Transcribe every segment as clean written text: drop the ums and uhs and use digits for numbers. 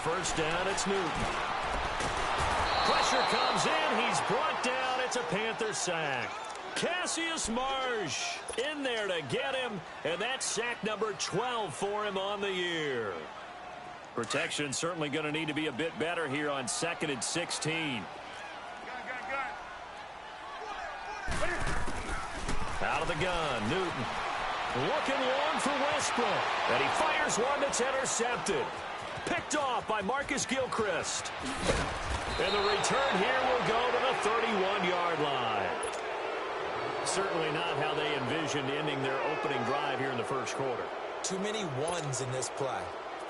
first down, it's Newton. Pressure comes in. He's brought down. It's a Panther sack. Cassius Marsh in there to get him, and that's sack number 12 for him on the year. Protection certainly going to need to be a bit better here on 2nd and 16. Out of the gun, Newton. Looking long for Westbrook. And he fires one that's intercepted. Picked off by Marcus Gilchrist. And the return here will go to the 31-yard line. Certainly not how they envisioned ending their opening drive here in the first quarter. Too many ones in this play.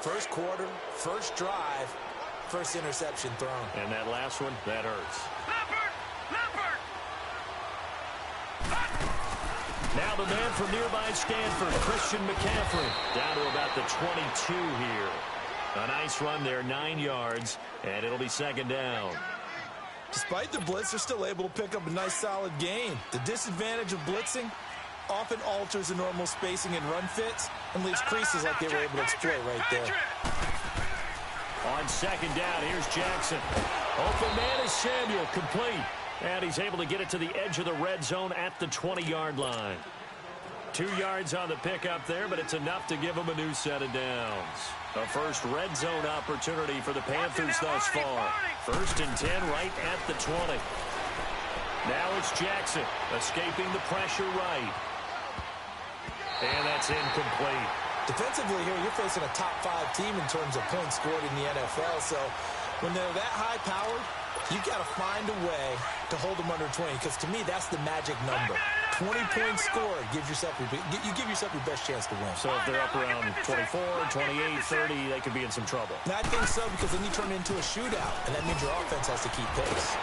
First quarter, first drive, first interception thrown. And that last one, that hurts. Now the man from nearby Stanford, Christian McCaffrey, down to about the 22 here. A nice run there, 9 yards, and it'll be second down. Despite the blitz, they're still able to pick up a nice solid gain. The disadvantage of blitzing often alters the normal spacing and run fits and leaves creases like they were able to exploit right there. On second down, here's Jackson. Open man is Samuel, complete. And he's able to get it to the edge of the red zone at the 20-yard line. 2 yards on the pickup there, but it's enough to give him a new set of downs. A first red zone opportunity for the Panthers thus far. 1st and 10 right at the 20. Now it's Jackson escaping the pressure right. And that's incomplete. Defensively here, you're facing a top 5 team in terms of points scored in the NFL. So when they're that high-powered, you've got to find a way to hold them under 20, because to me, that's the magic number. 20 points scored, you give yourself your best chance to win. So if they're up around 24, 28, 30, they could be in some trouble. And I think so, because then you turn it into a shootout, and that means your offense has to keep pace.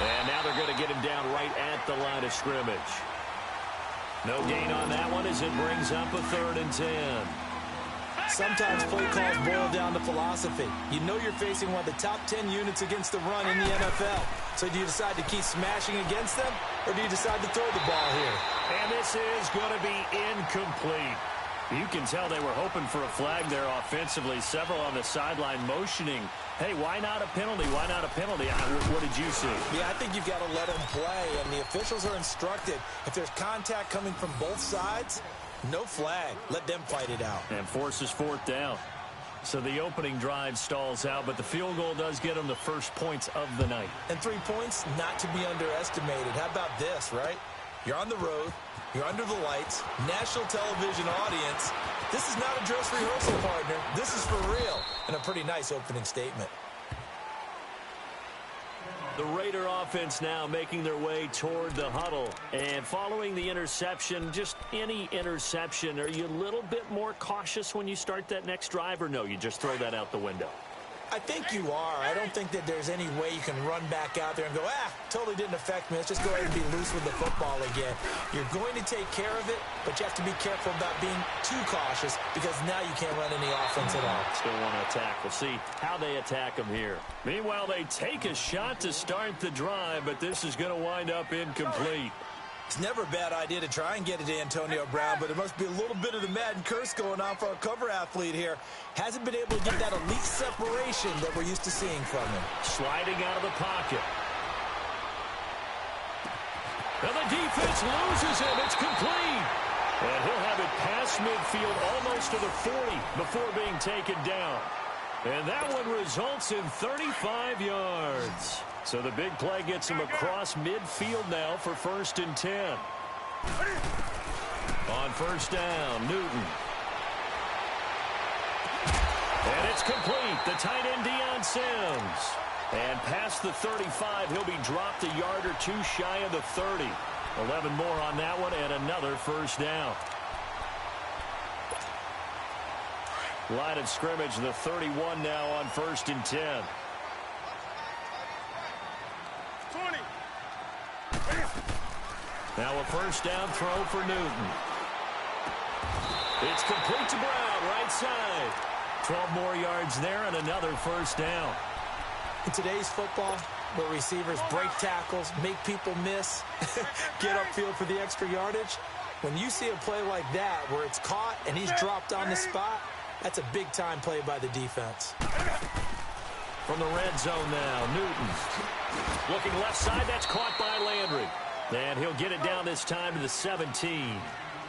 And now they're going to get him down right at the line of scrimmage. No gain on that one as it brings up a 3rd and 10. Sometimes play calls boil down to philosophy. You know you're facing one of the top 10 units against the run in the NFL. So do you decide to keep smashing against them, or do you decide to throw the ball here? And this is going to be incomplete. You can tell they were hoping for a flag there offensively. Several on the sideline motioning. Hey, why not a penalty? Why not a penalty? What did you see? Yeah, I think you've got to let them play, and the officials are instructed. If there's contact coming from both sides, no flag. Let them fight it out. And forces 4th down. So the opening drive stalls out, but the field goal does get them the first points of the night. And 3 points, not to be underestimated. How about this, right? You're on the road. You're under the lights. National television audience. This is not a dress rehearsal, partner. This is for real. And a pretty nice opening statement. The Raider offense now making their way toward the huddle. And following the interception, just any interception, are you a little bit more cautious when you start that next drive, or no, you just throw that out the window? I think you are. I don't think that there's any way you can run back out there and go, totally didn't affect me. Let's just go ahead and be loose with the football again. You're going to take care of it, but you have to be careful about being too cautious, because now you can't run any offense at all. Still want to attack. We'll see how they attack them here. Meanwhile, they take a shot to start the drive, but this is going to wind up incomplete. It's never a bad idea to try and get it to Antonio Brown, but it must be a little bit of the Madden curse going on for our cover athlete here. Hasn't been able to get that elite separation that we're used to seeing from him. Sliding out of the pocket. And the defense loses him. It's complete. And he'll have it past midfield almost to the 40 before being taken down. And that one results in 35 yards. So the big play gets him across midfield now for 1st and 10. On 1st down, Newton. And it's complete. The tight end, Deion Sims. And past the 35, he'll be dropped a yard or 2 shy of the 30. 11 more on that one, and another 1st down. Line of scrimmage, the 31 now on 1st and 10. 20. Now a 1st down throw for Newton. It's complete to Brown, right side. 12 more yards there and another 1st down. In today's football, where receivers break tackles, make people miss, get upfield for the extra yardage, when you see a play like that where it's caught and he's dropped on the spot, That's a big-time play by the defense. From the red zone now, Newton. Looking left side, that's caught by Landry. And he'll get it down this time to the 17.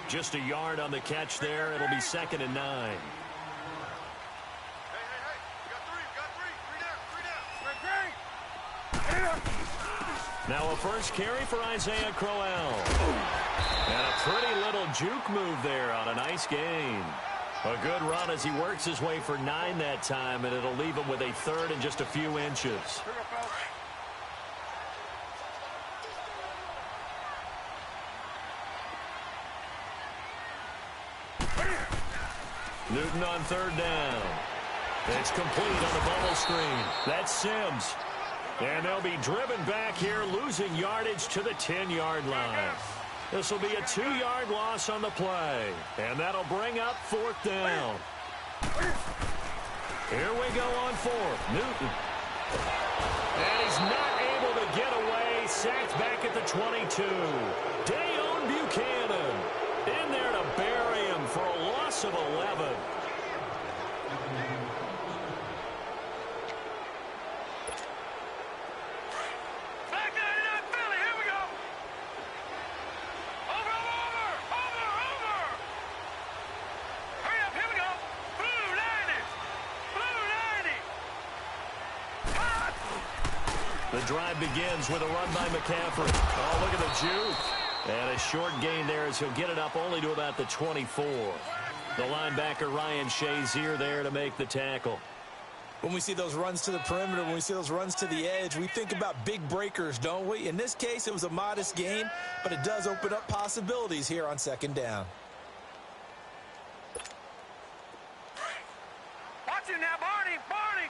Just a yard on the catch there. It'll be 2nd and 9. Now a first carry for Isaiah Crowell. And a pretty little juke move there on a nice gain. A good run as he works his way for 9 that time, and it'll leave him with a 3rd and just a few inches. Newton on 3rd down. It's complete on the bubble screen. That's Sims. And they'll be driven back here, losing yardage to the 10-yard line. This will be a 2-yard loss on the play. And that'll bring up 4th down. Here we go on 4th. Newton. And he's not able to get away. Sacked back at the 22. Dayon Buchanan in there to bury him for a loss of 11. The drive begins with a run by McCaffrey. Oh, look at the juke. And a short gain there as he'll get it up only to about the 24. The linebacker, Ryan Shazier, there to make the tackle. When we see those runs to the perimeter, when we see those runs to the edge, we think about big breakers, don't we? In this case, it was a modest gain, but it does open up possibilities here on 2nd down. Watch him now, Barney! Barney!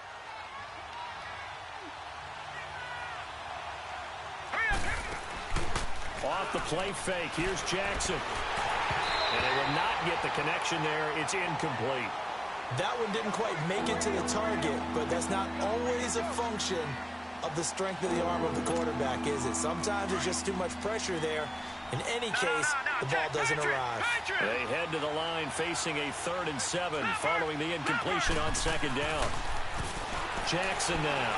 Off the play fake. Here's Jackson. And they will not get the connection there. It's incomplete. That one didn't quite make it to the target, but that's not always a function of the strength of the arm of the quarterback, is it? Sometimes there's just too much pressure there. In any case, the ball doesn't arrive. They head to the line facing a 3rd and 7 following the incompletion on 2nd down. Jackson now.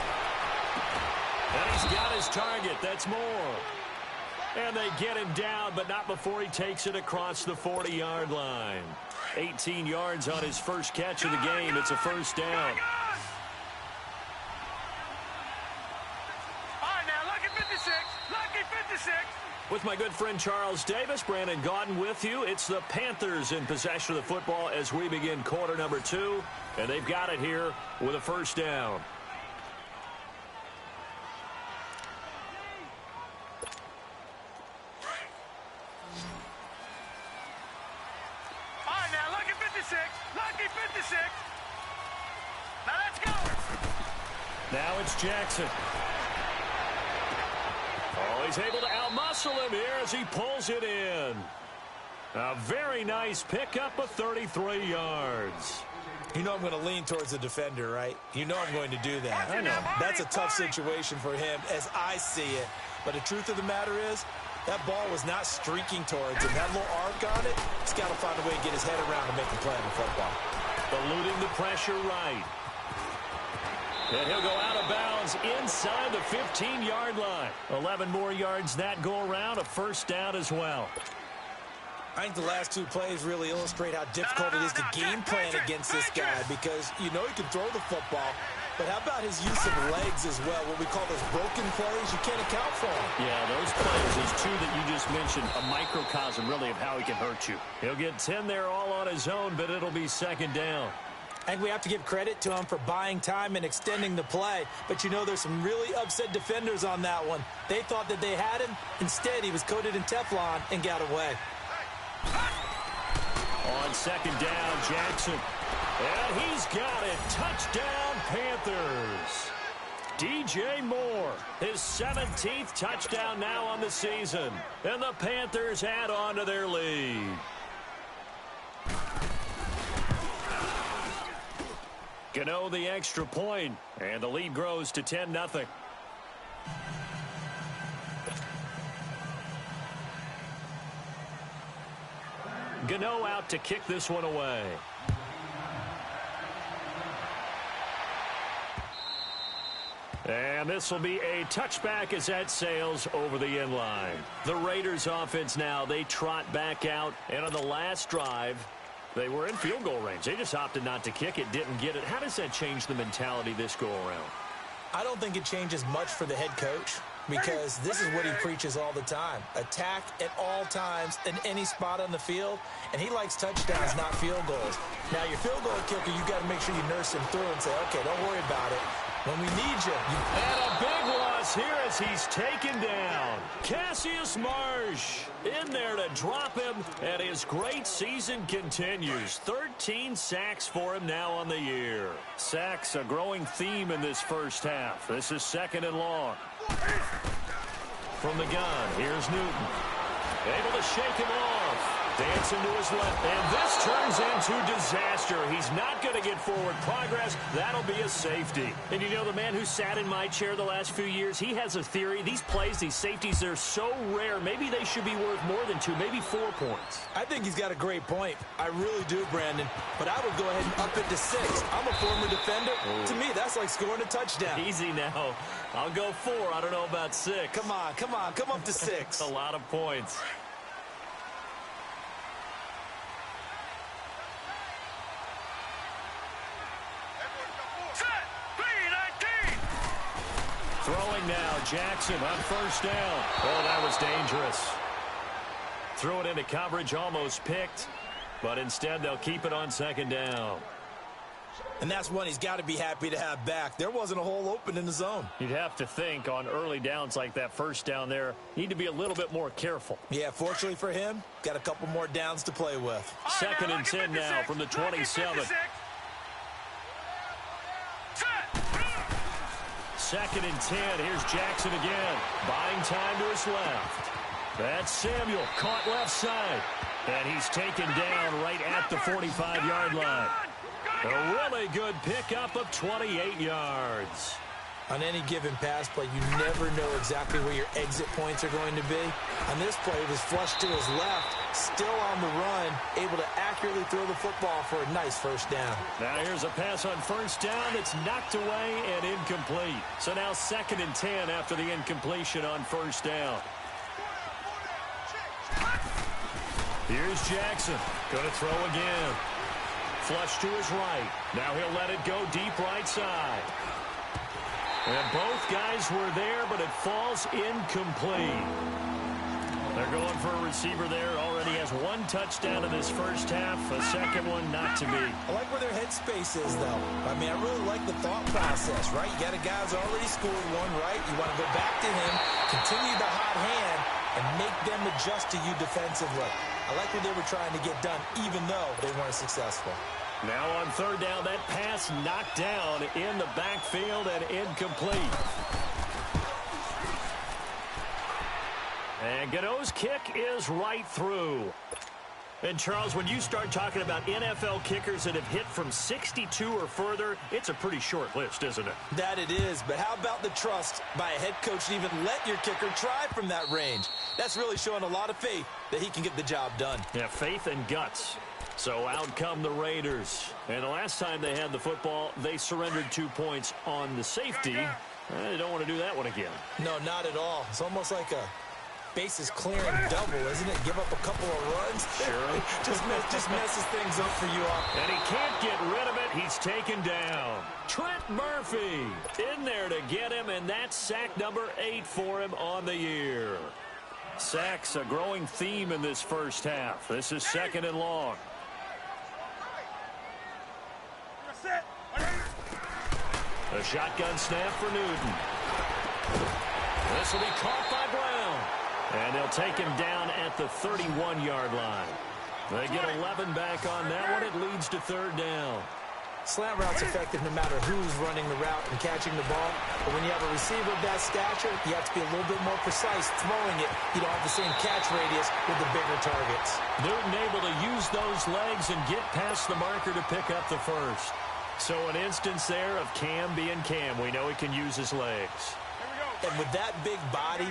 And he's got his target. That's more. And they get him down, but not before he takes it across the 40-yard line. 18 yards on his first catch of the game. It's a 1st down. All right, now, lucky 56. Lucky 56. With my good friend Charles Davis, Brandon Gaudin with you. It's the Panthers in possession of the football as we begin quarter number 2. And they've got it here with a 1st down. Lucky 56. Now let's go. Now it's Jackson. Oh, he's able to outmuscle him here as he pulls it in. A very nice pickup of 33 yards. You know I'm going to lean towards the defender, right? You know I'm going to do that. I know. That's a tough situation for him as I see it. But the truth of the matter is, that ball was not streaking towards him. That little arc on it, he's got to find a way to get his head around and make a play on the football. Eluding the pressure right. And he'll go out of bounds inside the 15-yard line. 11 more yards that go around, a 1st down as well. I think the last 2 plays really illustrate how difficult it is to game plan against this guy because you know he can throw the football, but how about his use of legs as well? What we call those broken plays, you can't account for them. Yeah, those plays, those 2 that you just mentioned, a microcosm really of how he can hurt you. He'll get 10 there all on his own, but it'll be 2nd down. I think we have to give credit to him for buying time and extending the play. But, you know, there's some really upset defenders on that one. They thought that they had him. Instead, he was coated in Teflon and got away. On 2nd down, Jackson. And he's got it. Touchdown, Panthers. DJ Moore, his 17th touchdown now on the season. And the Panthers add on to their lead. Gano the extra point, and the lead grows to 10-0. Gano out to kick this one away. And this will be a touchback as that sails over the end line. The Raiders offense now, they trot back out. And on the last drive, they were in field goal range. They just opted not to kick it, didn't get it. How does that change the mentality this go around? I don't think it changes much for the head coach because this is what he preaches all the time. Attack at all times in any spot on the field, and he likes touchdowns, not field goals. Now, your field goal kicker, you got to make sure you nurse him through and say, okay, don't worry about it. When we need you. And a big loss here as he's taken down. Cassius Marsh in there to drop him, and his great season continues. 13 sacks for him now on the year. Sacks a growing theme in this first half. This is 2nd and long. From the gun, here's Newton. Able to shake him off. Dancing to his left, and this turns into disaster. He's not going to get forward progress. That'll be a safety. And you know, the man who sat in my chair the last few years, he has a theory. These plays, these safeties, they're so rare. Maybe they should be worth more than 2, maybe 4 points. I think he's got a great point. I really do, Brandon. But I would go ahead and up it to 6. I'm a former defender. Ooh. To me, that's like scoring a touchdown. Easy now. I'll go 4. I don't know about 6. Come on. Come up to 6. A lot of points. Throwing now, Jackson on 1st down. Oh, that was dangerous. Threw it into coverage, almost picked, but instead they'll keep it on 2nd down. And that's one he's got to be happy to have back. There wasn't a hole open in the zone. You'd have to think on early downs like that 1st down there, need to be a little bit more careful. Yeah, fortunately for him, got a couple more downs to play with. 2nd and 10 now from the 27. 2nd and 10. Here's Jackson again. Buying time to his left. That's Samuel. Caught left side. And he's taken down right at the 45-yard line. A really good pickup of 28 yards. On any given pass play, you never know exactly where your exit points are going to be. On this play, it was flushed to his left, still on the run, able to accurately throw the football for a nice 1st down. Now here's a pass on 1st down that's knocked away and incomplete. So now 2nd and 10 after the incompletion on 1st down. Here's Jackson. Going to throw again. Flush to his right. Now he'll let it go deep right side. And both guys were there, but it falls incomplete. They're going for a receiver there. Already has 1 touchdown in this 1st half. A 2nd one not to be. I like where their headspace is, though. I mean, I really like the thought process, right? You got a guy who's already scored 1, right? You want to go back to him, continue the hot hand, and make them adjust to you defensively. I like what they were trying to get done, even though they weren't successful. Now on 3rd down, that pass knocked down in the backfield and incomplete. And Godot's kick is right through. And, Charles, when you start talking about NFL kickers that have hit from 62 or further, it's a pretty short list, isn't it? That it is, but how about the trust by a head coach to even let your kicker try from that range? That's really showing a lot of faith that he can get the job done. Yeah, faith and guts. So out come the Raiders. And the last time they had the football, they surrendered 2 points on the safety. They don't want to do that one again. No, not at all. It's almost like a bases clearing double, isn't it? Give up a couple of runs. Sure. just messes things up for you all. And he can't get rid of it. He's taken down. Trent Murphy in there to get him, and that's sack number 8 for him on the year. Sacks a growing theme in this 1st half. This is 2nd and long. A shotgun snap for Newton. This will be caught by Brown. And they'll take him down at the 31-yard line. They get 11 back on that one. It leads to 3rd down. Slant route's effective no matter who's running the route and catching the ball. But when you have a receiver of that stature, you have to be a little bit more precise throwing it. You don't have the same catch radius with the bigger targets. Newton able to use those legs and get past the marker to pick up the 1st. So an instance there of Cam being Cam. We know he can use his legs. And with that big body,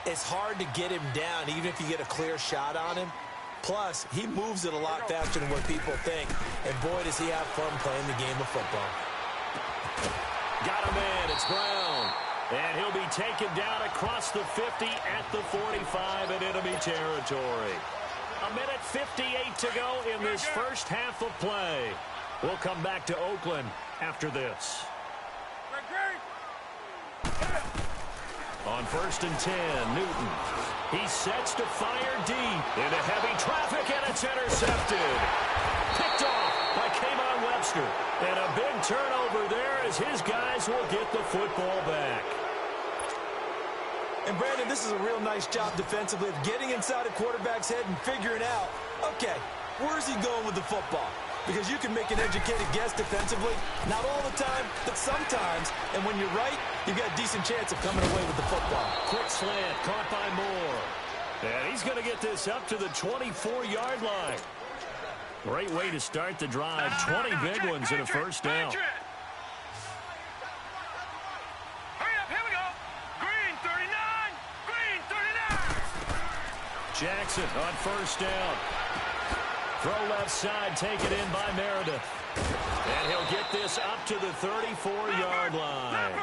it's hard to get him down, even if you get a clear shot on him. Plus, he moves it a lot faster than what people think. And boy, does he have fun playing the game of football. Got a man. It's Brown. And he'll be taken down across the 50 at the 45 in enemy territory. 1:58 to go in this first half of play. We'll come back to Oakland after this. On 1st and 10, Newton. He sets to fire deep into heavy traffic, and it's intercepted. Picked off by K'Von Webster. And a big turnover there as his guys will get the football back. And, Brandon, this is a real nice job defensively of getting inside a quarterback's head and figuring out, okay, where's he going with the football? Because you can make an educated guess defensively, not all the time, but sometimes. And when you're right, you've got a decent chance of coming away with the football. Quick slant, caught by Moore. And he's going to get this up to the 24-yard line. Great way to start the drive. 20 big ones in a first down. Hurry up, here we go. Green 39, green 39. Jackson on 1st down. Throw left side, taken in by Meredith. And he'll get this up to the 34-yard line.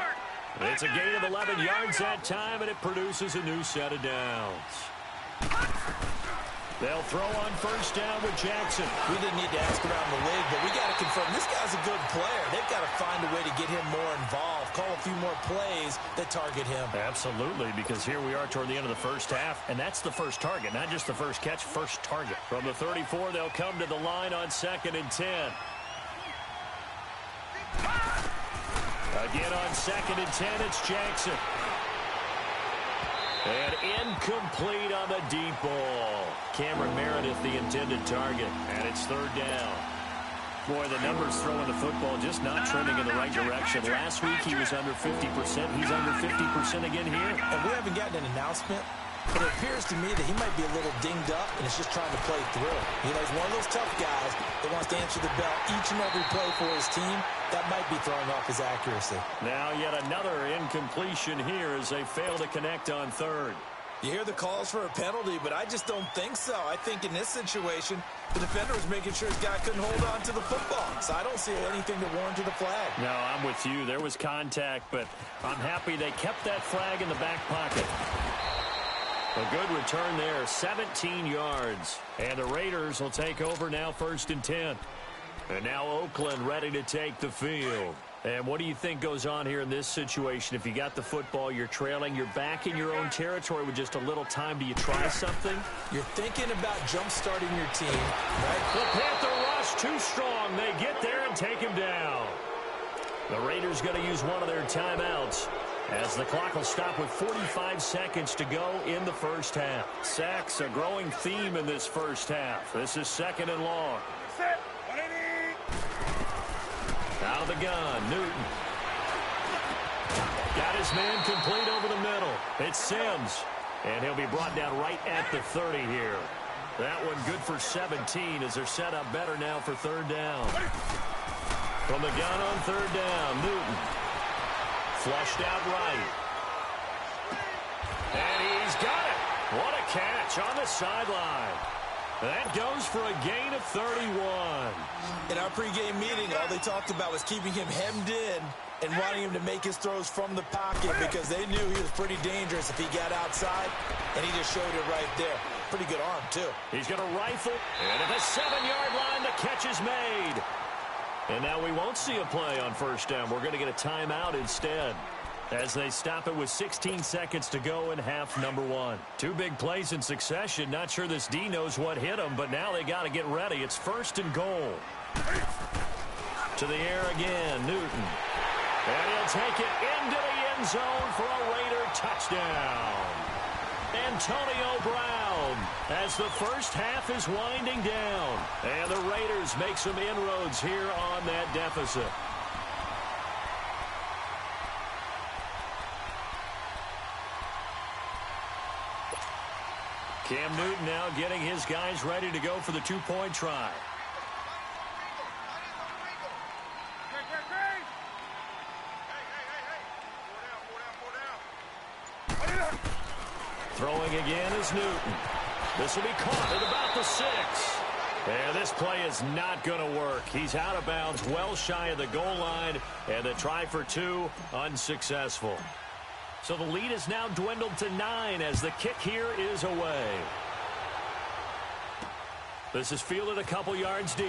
It's a gain of 11 yards that time, and it produces a new set of downs. They'll throw on 1st down with Jackson. We didn't need to ask around the league, but we got to confirm this guy's a good player. They've got to find a way to get him more involved, call a few more plays that target him. Absolutely, because here we are toward the end of the first half, and that's the first target, not just the first catch, first target. From the 34, they'll come to the line on 2nd and 10. Again on 2nd and 10, it's Jackson. And incomplete on the deep ball. Cameron Meredith, the intended target, and it's 3rd down. Boy, the numbers throwing the football just not trending in the right direction. Last week he was under 50%. He's under 50% again here. And we haven't gotten an announcement, but it appears to me that he might be a little dinged up and is just trying to play through. You know, he's one of those tough guys that wants to answer the bell each and every play for his team. That might be throwing off his accuracy. Now yet another incompletion here as they fail to connect on 3rd. You hear the calls for a penalty, but I just don't think so. I think in this situation, the defender was making sure his guy couldn't hold on to the football. So I don't see anything to warrant a flag. No, I'm with you. There was contact, but I'm happy they kept that flag in the back pocket. A good return there, 17 yards. And the Raiders will take over now 1st and 10. And now Oakland ready to take the field. And what do you think goes on here in this situation? If you got the football, you're trailing, you're back in your own territory with just a little time. Do you try something? You're thinking about jump-starting your team, right? The Panther rush too strong. They get there and take him down. The Raiders going to use one of their timeouts as the clock will stop with 45 seconds to go in the first half. Sacks, a growing theme in this first half. This is 2nd and long. Set. 180. Out of the gun, Newton. Got his man complete over the middle. It's Sims. And he'll be brought down right at the 30 here. That one good for 17 as they're set up better now for 3rd down. From the gun on 3rd down, Newton. Flushed out right. And he's got it. What a catch on the sideline. That goes for a gain of 31. In our pregame meeting, all they talked about was keeping him hemmed in and wanting him to make his throws from the pocket because they knew he was pretty dangerous if he got outside, and he just showed it right there. Pretty good arm, too. He's going to rifle, and at the 7-yard line, the catch is made. And now we won't see a play on 1st down. We're going to get a timeout instead as they stop it with 16 seconds to go in half number 1. 2 big plays in succession. Not sure this D knows what hit him, but now they got to get ready. It's 1st and goal. To the air again, Newton. And he'll take it into the end zone for a Raider touchdown. Antonio Brown as the first half is winding down. And the Raiders make some inroads here on that deficit. Cam Newton now getting his guys ready to go for the 2-point try. Throwing again is Newton. This will be caught at about the 6. And this play is not going to work. He's out of bounds, well shy of the goal line, and the try for two, unsuccessful. So the lead is now dwindled to 9 as the kick here is away. This is fielded a couple yards deep.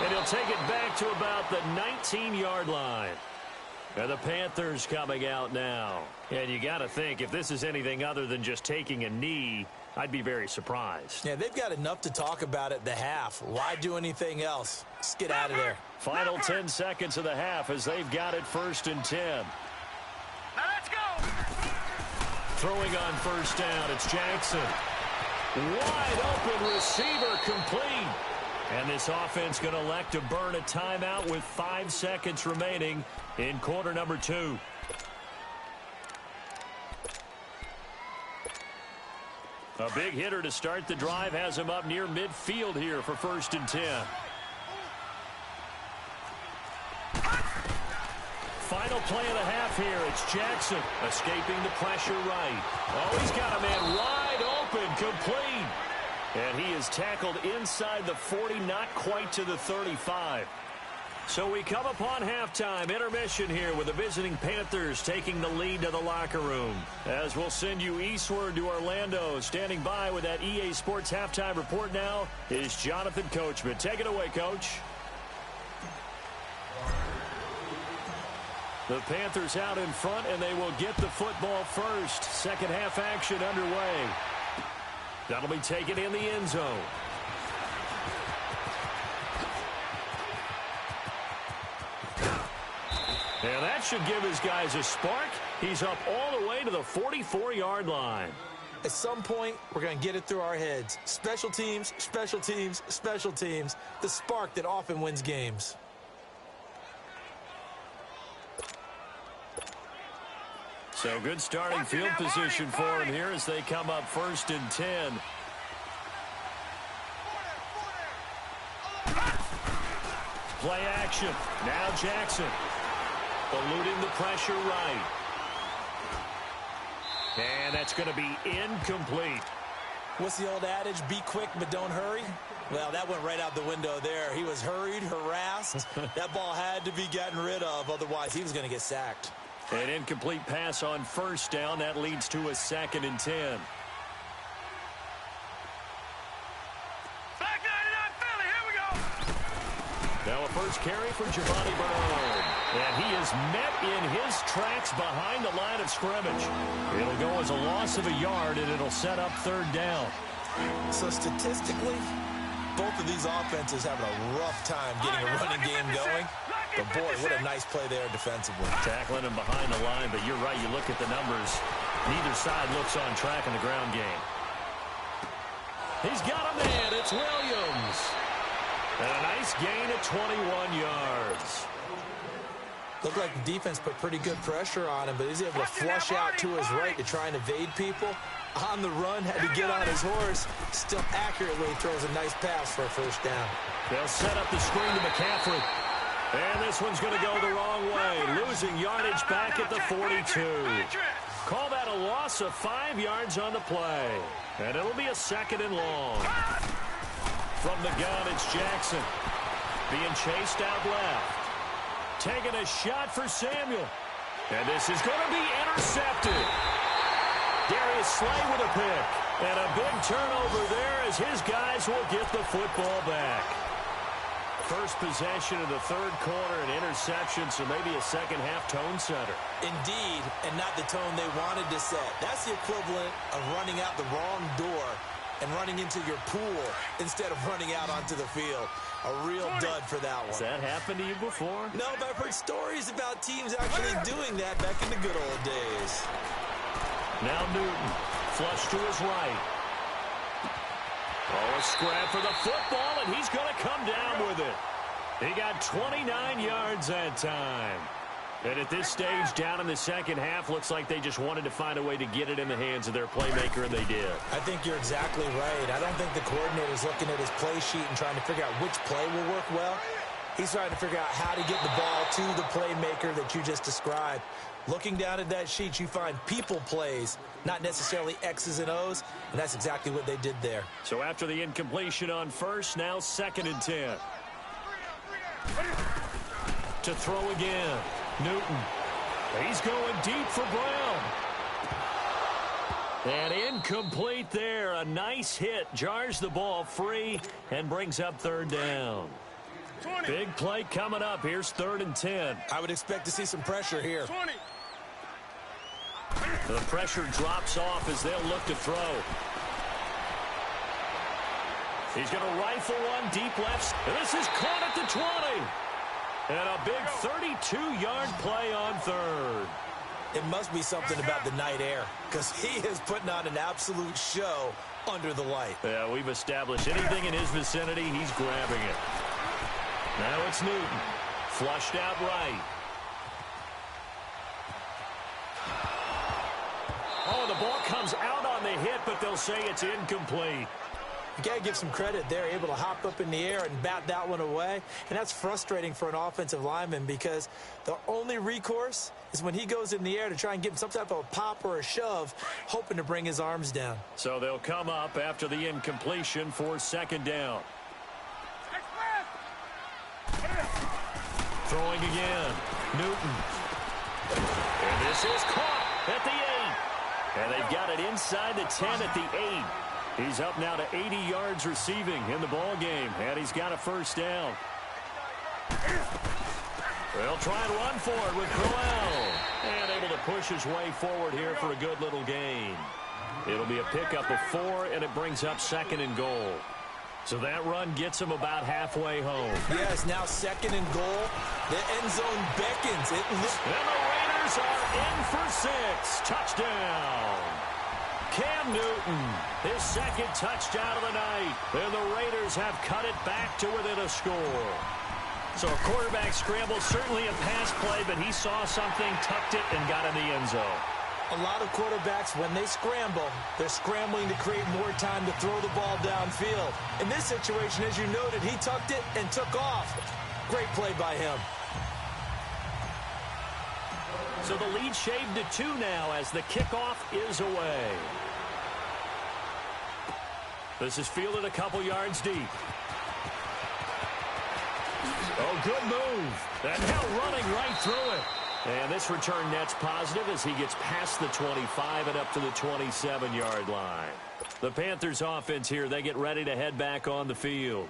And he'll take it back to about the 19-yard line. And the Panthers coming out now. And you got to think, if this is anything other than just taking a knee, I'd be very surprised. Yeah, they've got enough to talk about at the half. Why do anything else? Just get out of there. Final 10 seconds of the half as they've got it 1st and 10. Now let's go. Throwing on 1st down, it's Jackson. Wide open receiver complete. And this offense going to elect to burn a timeout with 5 seconds remaining in quarter number 2. A big hitter to start the drive has him up near midfield here for 1st and 10. Final play of the half here. It's Jackson escaping the pressure right. Oh, he's got a man wide open, complete. And he is tackled inside the 40, not quite to the 35. So we come upon halftime, intermission here with the visiting Panthers taking the lead to the locker room. As we'll send you eastward to Orlando, standing by with that EA Sports halftime report now is Jonathan Coachman. Take it away, Coach. The Panthers out in front, and they will get the football first. Second half action underway. That'll be taken in the end zone. And that should give his guys a spark. He's up all the way to the 44-yard line. At some point, we're going to get it through our heads. Special teams, special teams, special teams. The spark that often wins games. So good starting field position for him here as they come up 1st and 10. Play action. Now Jackson. Eluding the pressure right. And that's going to be incomplete. What's the old adage? Be quick, but don't hurry. Well, that went right out the window there. He was hurried, harassed. That ball had to be gotten rid of. Otherwise, he was going to get sacked. An incomplete pass on 1st down. That leads to a 2nd and 10. Now a first carry for Giovanni Bernard. And he is met in his tracks behind the line of scrimmage. It'll go as a loss of a yard, and it'll set up 3rd down. So statistically, both of these offenses having a rough time getting a running game going. But boy, what a nice play there defensively. Tackling him behind the line, but you're right, you look at the numbers. Neither side looks on track in the ground game. He's got a man. It's Williams. And a nice gain of 21 yards. Looked like the defense put pretty good pressure on him, but he's able to flush out to his right to try and evade people. On the run, had to get on his horse. Still accurately throws a nice pass for a 1st down. They'll set up the screen to McCaffrey. And this one's going to go the wrong way. Losing yardage back at the 42. Call that a loss of 5 yards on the play. And it'll be a 2nd and long. From the gun, it's Jackson. Being chased out left. Taking a shot for Samuel. And this is going to be intercepted. Darius Slay with a pick. And a big turnover there as his guys will get the football back. First possession of the 3rd quarter, an interception, so maybe a second-half tone setter. Indeed, and not the tone they wanted to set. That's the equivalent of running out the wrong door and running into your pool instead of running out onto the field. A real dud for that one. Has that happened to you before? No, but I've heard stories about teams actually doing that back in the good old days. Now Newton, flush to his right. Oh, a scrap for the football, and he's going to come down with it. He got 29 yards that time. And at this stage, down in the second half, looks like they just wanted to find a way to get it in the hands of their playmaker, and they did. I think you're exactly right. I don't think the coordinator's looking at his play sheet and trying to figure out which play will work well. He's trying to figure out how to get the ball to the playmaker that you just described. Looking down at that sheet, you find people plays, not necessarily X's and O's, and that's exactly what they did there. So after the incompletion on first, now 2nd and 10. To throw again, Newton. He's going deep for Brown. And incomplete there. A nice hit. Jars the ball free and brings up 3rd down. 20. Big play coming up. Here's 3rd and 10. I would expect to see some pressure here. 20. The pressure drops off as they'll look to throw. He's going to rifle one deep left. And this is caught at the 20. And a big 32-yard play on 3rd. It must be something about the night air, because he is putting on an absolute show under the light. Yeah, we've established anything in his vicinity, he's grabbing it. Now it's Newton. Flushed out right. Oh, the ball comes out on the hit, but they'll say it's incomplete. You got to give some credit. They're able to hop up in the air and bat that one away. And that's frustrating for an offensive lineman because the only recourse is when he goes in the air to try and give him some type of a pop or a shove, hoping to bring his arms down. So they'll come up after the incompletion for 2nd down. Throwing again. Newton. And this is caught at the 8. And they've got it inside the 10 at the 8. He's up now to 80 yards receiving in the ball game, and he's got a 1st down. They'll try and run for it with Crowell. And able to push his way forward here for a good little gain. It'll be a pickup of 4, and it brings up 2nd and goal. So that run gets him about halfway home. Yes, now 2nd and goal. The end zone beckons. And the Raiders are in for 6. Touchdown. Cam Newton, his 2nd touchdown of the night. And the Raiders have cut it back to within a score. So a quarterback scramble, certainly a pass play, but he saw something, tucked it, and got in the end zone. A lot of quarterbacks, when they scramble, they're scrambling to create more time to throw the ball downfield. In this situation, as you noted, he tucked it and took off. Great play by him. So the lead shaved to 2 now as the kickoff is away. This is fielded a couple yards deep. Oh, good move. And now running right through it. And this return net's positive as he gets past the 25 and up to the 27-yard line. The Panthers offense here, they get ready to head back on the field.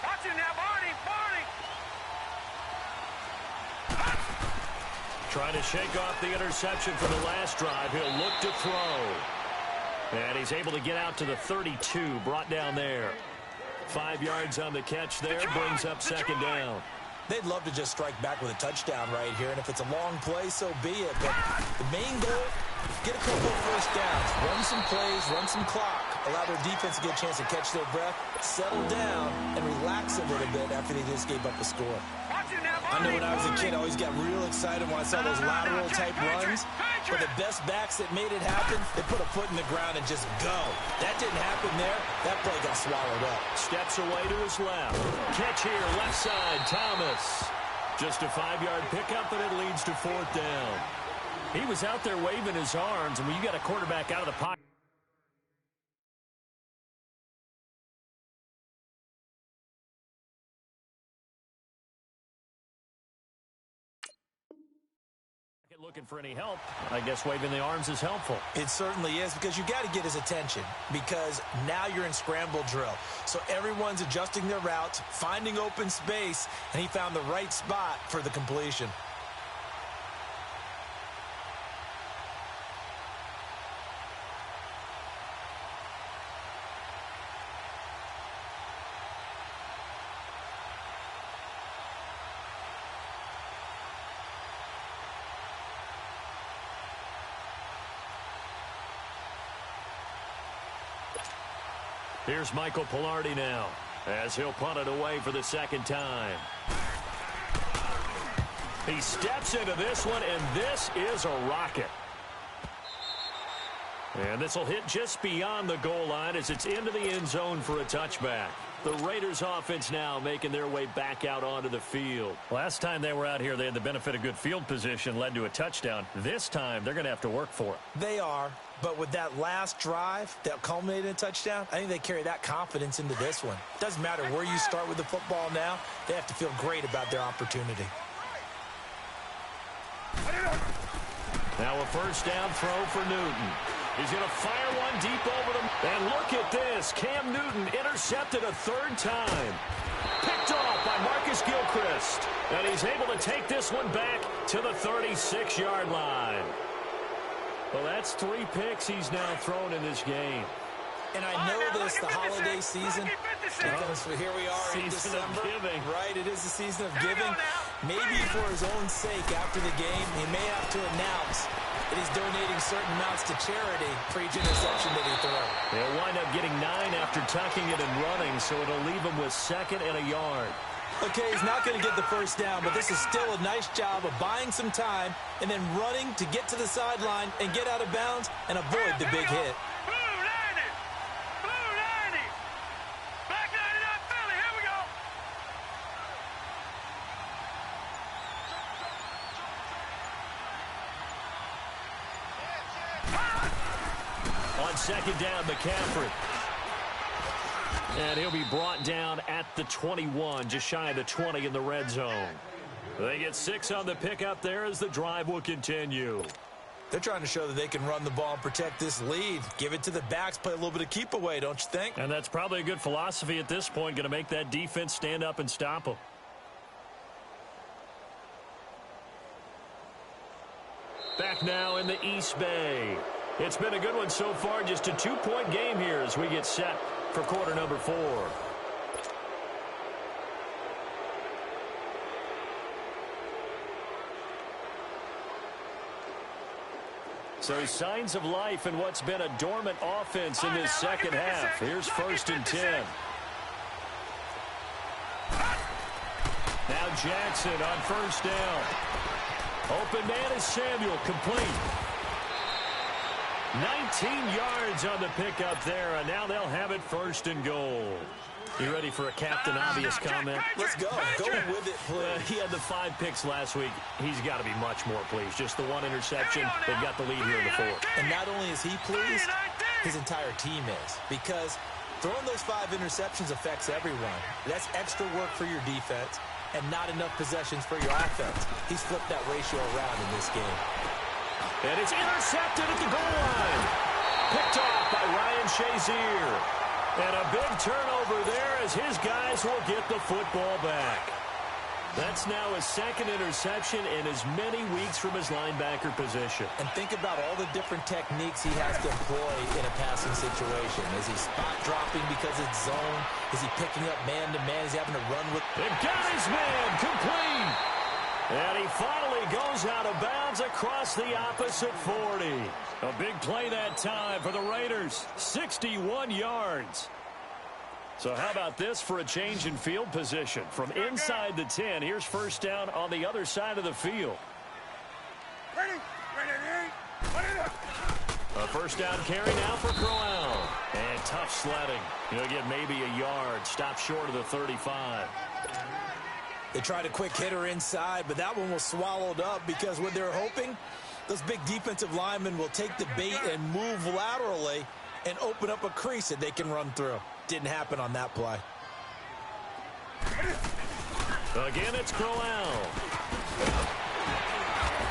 Watch him now, Barney. Trying to shake off the interception from the last drive. He'll look to throw. And he's able to get out to the 32, brought down there. 5 yards on the catch there, brings up 2nd down. They'd love to just strike back with a touchdown right here, and if it's a long play, so be it. But the main goal, get a couple of 1st downs, run some plays, run some clock, allow their defense to get a chance to catch their breath, settle down, and relax a little bit after they just gave up a score. I know when I was a kid, I always got real excited when I saw those lateral-type runs. For the best backs that made it happen, they put a foot in the ground and just go. That didn't happen there. That play got swallowed up. Steps away to his left. Catch here, left side, Thomas. Just a 5-yard pickup, and it leads to 4th down. He was out there waving his arms, and when you got a quarterback out of the pocket, looking for any help, I guess waving the arms is helpful. It certainly is, because you got to get his attention, because now you're in scramble drill. So everyone's adjusting their routes, finding open space, and he found the right spot for the completion. Here's Michael Pilardi now, as he'll punt it away for the 2nd time. He steps into this one, and this is a rocket. And this will hit just beyond the goal line as it's into the end zone for a touchback. The Raiders offense now making their way back out onto the field. Last time they were out here, they had the benefit of good field position, led to a touchdown. This time, they're going to have to work for it. They are, but with that last drive that culminated in a touchdown, I think they carry that confidence into this one. Doesn't matter where you start with the football now, they have to feel great about their opportunity. Now a first down throw for Newton. He's going to fire one deep over them. And look at this. Cam Newton intercepted a third time. Picked off by Marcus Gilchrist. And he's able to take this one back to the 36-yard line. Well, that's 3 picks he's now thrown in this game. And I know this, the holiday season, because here we are in December, right? It is the season of giving. Maybe for his own sake after the game, he may have to announce that he's donating certain amounts to charity for each interception that he throws. He'll wind up getting 9 after tucking it and running, so it'll leave him with 2nd and a yard. Okay, he's not going to get the first down, but this is still a nice job of buying some time and then running to get to the sideline and get out of bounds and avoid the big hit. On 2nd down, McCaffrey. And he'll be brought down at the 21, just shy of the 20 in the red zone. They get 6 on the pickup there as the drive will continue. They're trying to show that they can run the ball and protect this lead. Give it to the backs, play a little bit of keep away, don't you think? And that's probably a good philosophy at this point, going to make that defense stand up and stop them. Back now in the East Bay. It's been a good one so far, just a 2-point game here as we get set for quarter number 4. So signs of life in what's been a dormant offense in this second half. Here's 1st and 10. Now Jackson on 1st down. Open man is Samuel, complete. 19 yards on the pickup there, and now they'll have it 1st and goal. You ready for a Captain Obvious comment? Let's go. Go with it, please. He had the 5 picks last week. He's got to be much more pleased. Just the 1 interception. They've got the lead here in the 4th. And not only is he pleased, his entire team is. Because throwing those 5 interceptions affects everyone. That's extra work for your defense and not enough possessions for your offense. He's flipped that ratio around in this game. And it's intercepted at the goal line. Picked off by Ryan Shazier. And a big turnover there as his guys will get the football back. That's now his 2nd interception in as many weeks from his linebacker position. And think about all the different techniques he has to employ in a passing situation. Is he spot dropping because it's zone? Is he picking up man-to-man? Is he having to run with... They've got his man complete. And he finally goes out of bounds across the opposite 40. A big play that time for the Raiders. 61 yards. So how about this for a change in field position? From inside the 10, here's 1st down on the other side of the field. A 1st down carry now for Crowell. And tough sledding. He'll get maybe a yard. Stop short of the 35. They tried a quick hitter inside, but that one was swallowed up because what they're hoping, those big defensive linemen will take the bait and move laterally and open up a crease that they can run through. Didn't happen on that play. Again, it's Crowell.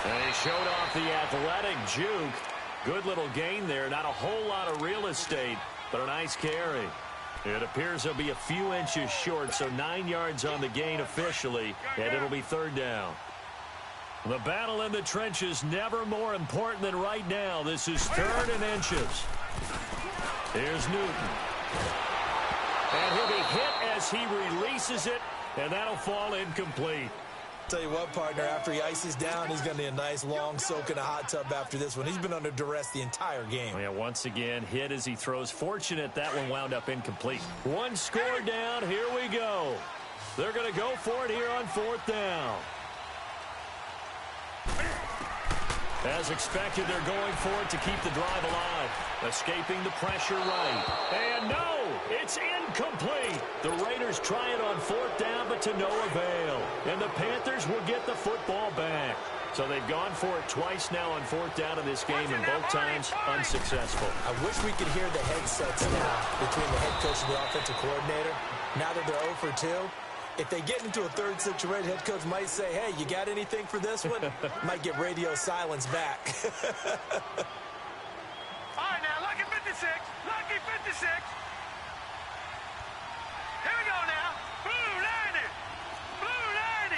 And he showed off the athletic juke. Good little gain there. Not a whole lot of real estate, but a nice carry. It appears he'll be a few inches short, so 9 yards on the gain officially, and it'll be 3rd down. The battle in the trenches never more important than right now. This is 3rd and inches. Here's Newton. And he'll be hit as he releases it, and that'll fall incomplete. Tell you what, partner, after he ices down, he's going to need a nice long soak in a hot tub after this one. He's been under duress the entire game. Yeah, once again, hit as he throws. Fortunate that one wound up incomplete. 1 score down. Here we go. They're going to go for it here on 4th down. As expected, they're going for it to keep the drive alive. Escaping the pressure right. And no, it's incomplete. The Raiders try it on 4th down, but to no avail. And the Panthers will get the football back. So they've gone for it twice now on 4th down in this game, and both times unsuccessful. I wish we could hear the headsets now between the head coach and the offensive coordinator. Now that they're 0 for 2, if they get into a third situation, head coach might say, hey, you got anything for this one? Might get radio silence back. All right, now, lucky 56. Lucky 56. Here we go now. Blue 90. Blue 90.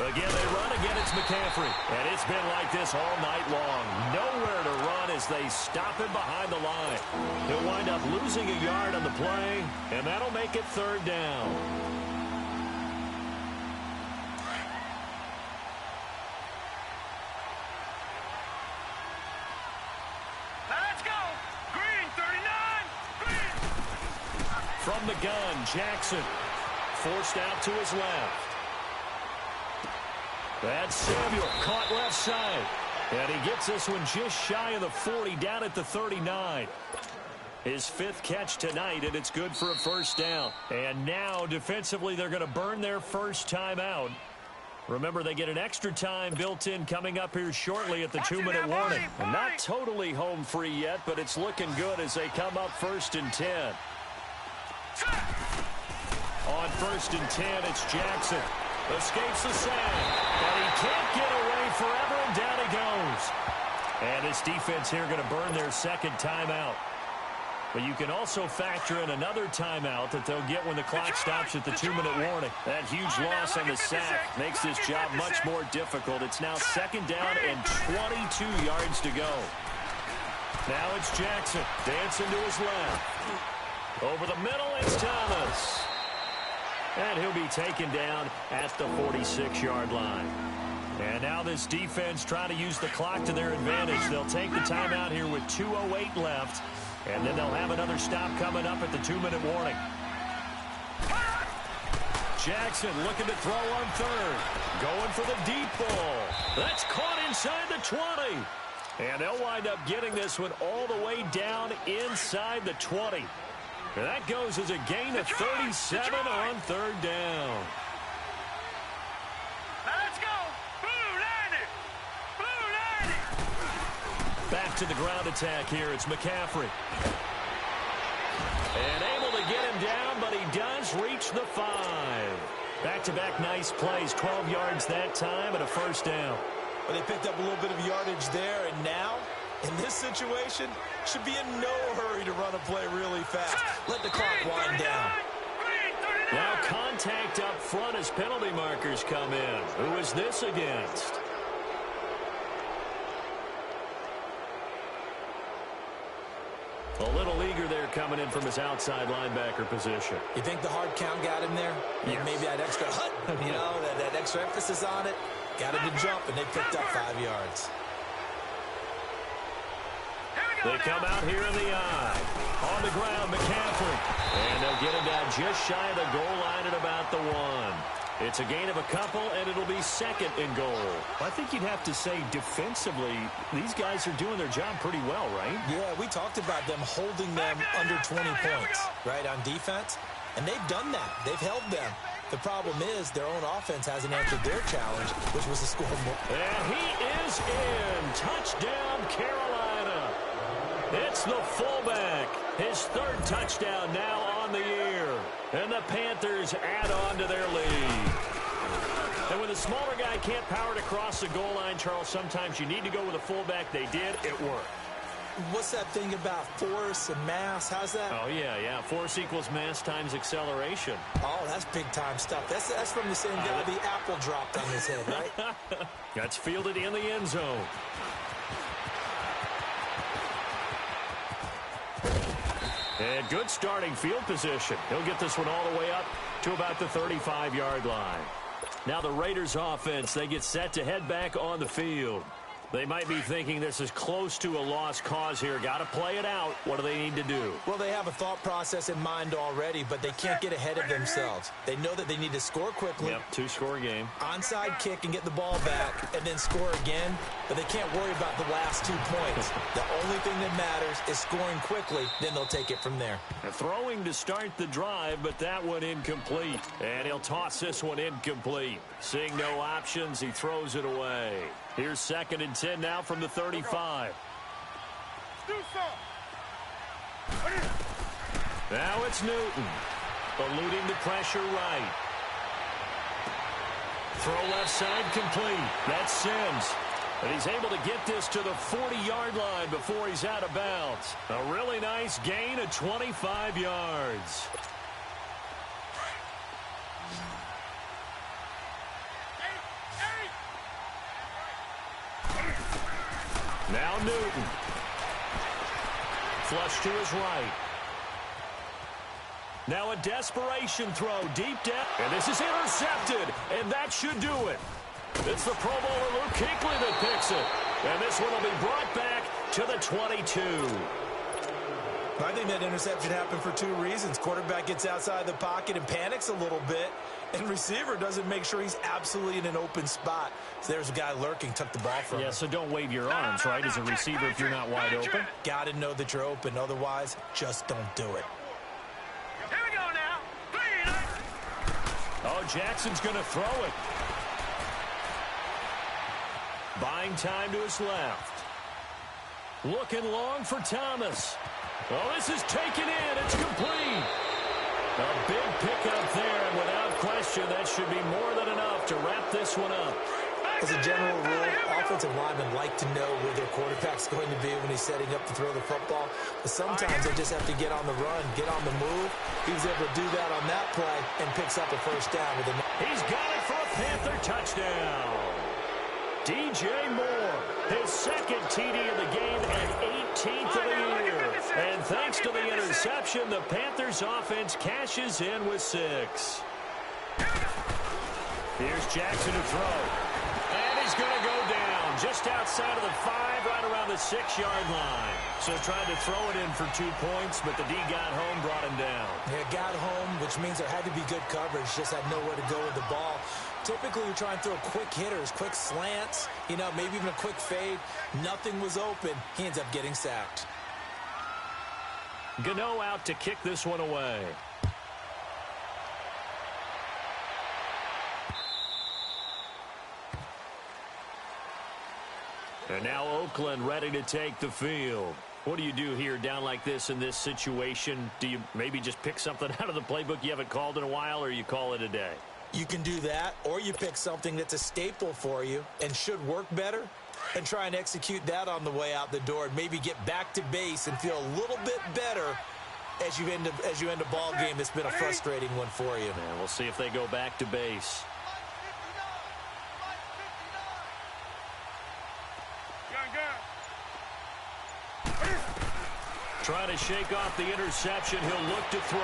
Again, they run. Again, it's McCaffrey. And it's been like this all night long. Nowhere to run as they stop him behind the line. He'll wind up losing a yard on the play, and that'll make it 3rd down. Let's go. Green 39. Green. From the gun, Jackson forced out to his left. That's Samuel, caught left side. And he gets this one just shy of the 40, down at the 39. His 5th catch tonight, and it's good for a 1st down. And now, defensively, they're going to burn their first timeout. Remember, they get an extra time built in coming up here shortly at the 2-minute warning. And not totally home free yet, but it's looking good as they come up 1st and 10. On 1st and 10, it's Jackson. Escapes the sack, but he can't get away forever, and down he goes. And this defense here going to burn their 2nd timeout. But you can also factor in another timeout that they'll get when the clock stops at the 2-minute warning. That huge loss on the sack makes this job much more difficult. It's now 2nd down and 22 yards to go. Now it's Jackson, dancing to his left. Over the middle, it's Thomas. And he'll be taken down at the 46-yard line. And now this defense trying to use the clock to their advantage. They'll take the timeout here with 2:08 left. And then they'll have another stop coming up at the 2-minute warning. Jackson looking to throw on 3rd. Going for the deep ball. That's caught inside the 20. And they'll wind up getting this one all the way down inside the 20. And that goes as a gain of 37 on 3rd down. Let's go. Blue 90. Blue 90. Back to the ground attack here. It's McCaffrey. And able to get him down, but he does reach the 5. Back-to-back nice plays. 12 yards that time and a 1st down. Well, they picked up a little bit of yardage there, and now, in this situation, should be in no hurry to run a play really fast. Let the clock wind down. Now contact up front as penalty markers come in. Who is this against? A little eager there coming in from his outside linebacker position. You think the hard count got him there? Yes. Maybe that extra that extra emphasis on it. Got him to jump, and they picked up 5 yards. They come out here in the eye. On the ground, McCaffrey. And they'll get him down just shy of the goal line at about the 1. It's a gain of a couple, and it'll be 2nd and goal. I think you'd have to say defensively, these guys are doing their job pretty well, right? Yeah, we talked about them holding them under 20 points, right, on defense. And they've done that. They've held them. The problem is their own offense hasn't answered their challenge, which was to score more. And he is in. Touchdown, Carolina. It's the fullback. His 3rd touchdown now on the year. And the Panthers add on to their lead. And when the smaller guy can't power it across the goal line, Charles, sometimes you need to go with a fullback. They did. It worked. What's that thing about force and mass? How's that? Oh, yeah. Force equals mass times acceleration. Oh, that's big-time stuff. That's from the same guy the apple dropped on his head, right? That's fielded in the end zone. And good starting field position. He'll get this one all the way up to about the 35-yard line. Now the Raiders offense, they get set to head back on the field. They might be thinking this is close to a lost cause here. Got to play it out. What do they need to do? Well, they have a thought process in mind already, but they can't get ahead of themselves. They know that they need to score quickly. Yep, two-score game. Onside kick and get the ball back and then score again, but they can't worry about the last 2 points. The only thing that matters is scoring quickly, then they'll take it from there. Throwing to start the drive, but that one incomplete. And he'll toss this one incomplete. Seeing no options, he throws it away. Here's 2nd and 10 now from the 35. Now it's Newton. Eluding the pressure right. Throw left side complete. That's Sims. And he's able to get this to the 40-yard line before he's out of bounds. A really nice gain of 25 yards. Now Newton. Flush to his right. Now a desperation throw deep down. And this is intercepted. And that should do it. It's the Pro Bowler Luke Kuechly that picks it. And this one will be brought back to the 22. I think that interception happened for 2 reasons. Quarterback gets outside the pocket and panics a little bit. And receiver doesn't make sure he's absolutely in an open spot. So there's a guy lurking, took the ball from him. Yeah, so don't wave your arms, right, as a receiver if you're not wide open. Got to know that you're open. Otherwise, just don't do it. Here we go now. Oh, Jackson's going to throw it. Buying time to his left. Looking long for Thomas. Oh, this is taken in. It's complete. A big pickup there, and without question, that should be more than enough to wrap this one up. As a general rule, offensive linemen like to know where their quarterback's going to be when he's setting up to throw the football. But sometimes they just have to get on the run, get on the move. He was able to do that on that play and picks up a first down with a... He's got it for a Panther touchdown. DJ Moore, his 2nd TD of the game and 18th of the year. And thanks to the interception, the Panthers offense cashes in with 6. Here's Jackson to throw. And he's going to go down just outside of the 5, right around the 6-yard line. So tried to throw it in for 2 points, but the D got home, brought him down. Yeah, got home, which means there had to be good coverage. Just had nowhere to go with the ball. Typically, you try and throw quick hitters, quick slants, you know, maybe even a quick fade. Nothing was open. He ends up getting sacked. Gano out to kick this one away. And now Oakland ready to take the field. What do you do here down like this in this situation? Do you maybe just pick something out of the playbook you haven't called in a while, or you call it a day? You can do that, or you pick something that's a staple for you and should work better and try and execute that on the way out the door and maybe get back to base and feel a little bit better as you end a ball game that's been a frustrating one for you. And we'll see if they go back to base. Trying to shake off the interception. He'll look to throw.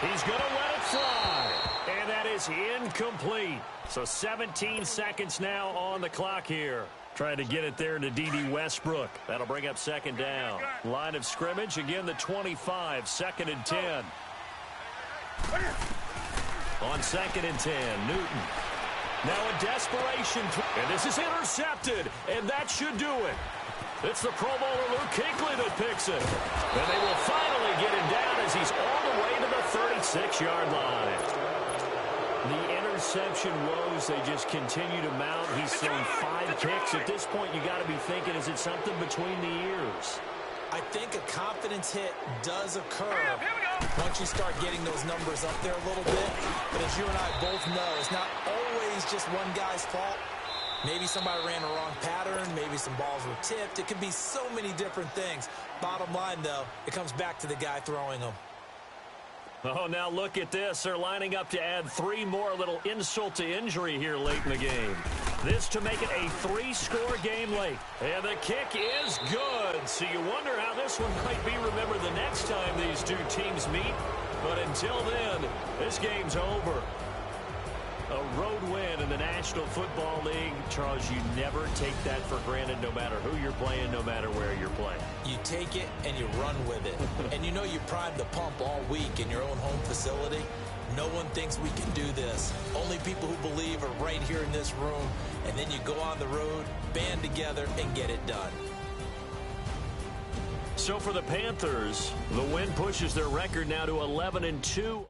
He's going to let it fly. And that is incomplete. So 17 seconds now on the clock here. Trying to get it there to D.D. Westbrook. That'll bring up 2nd down. Line of scrimmage, again the 25, 2nd and 10. On 2nd and 10, Newton. Now a desperation. And this is intercepted. And that should do it. It's the Pro Bowler Luke Kuechly that picks it. And they will finally get him down as he's all the way to the 36-yard line. The interception woes, they just continue to mount. He's thrown 5 picks. At this point, you got to be thinking, is it something between the ears? I think a confidence hit does occur once you start getting those numbers up there a little bit. But as you and I both know, it's not always just one guy's fault. Maybe somebody ran a wrong pattern. Maybe some balls were tipped. It could be so many different things. Bottom line, though, it comes back to the guy throwing them. Oh, now look at this. They're lining up to add 3 more, a little insult to injury here late in the game. This to make it a 3-score game late. And the kick is good. So you wonder how this one might be remembered the next time these two teams meet. But until then, this game's over. A road win in the National Football League. Charles, you never take that for granted no matter who you're playing, no matter where you're playing. You take it and you run with it. And you know you primed the pump all week in your own home facility. No one thinks we can do this. Only people who believe are right here in this room. And then you go on the road, band together, and get it done. So for the Panthers, the win pushes their record now to 11-2.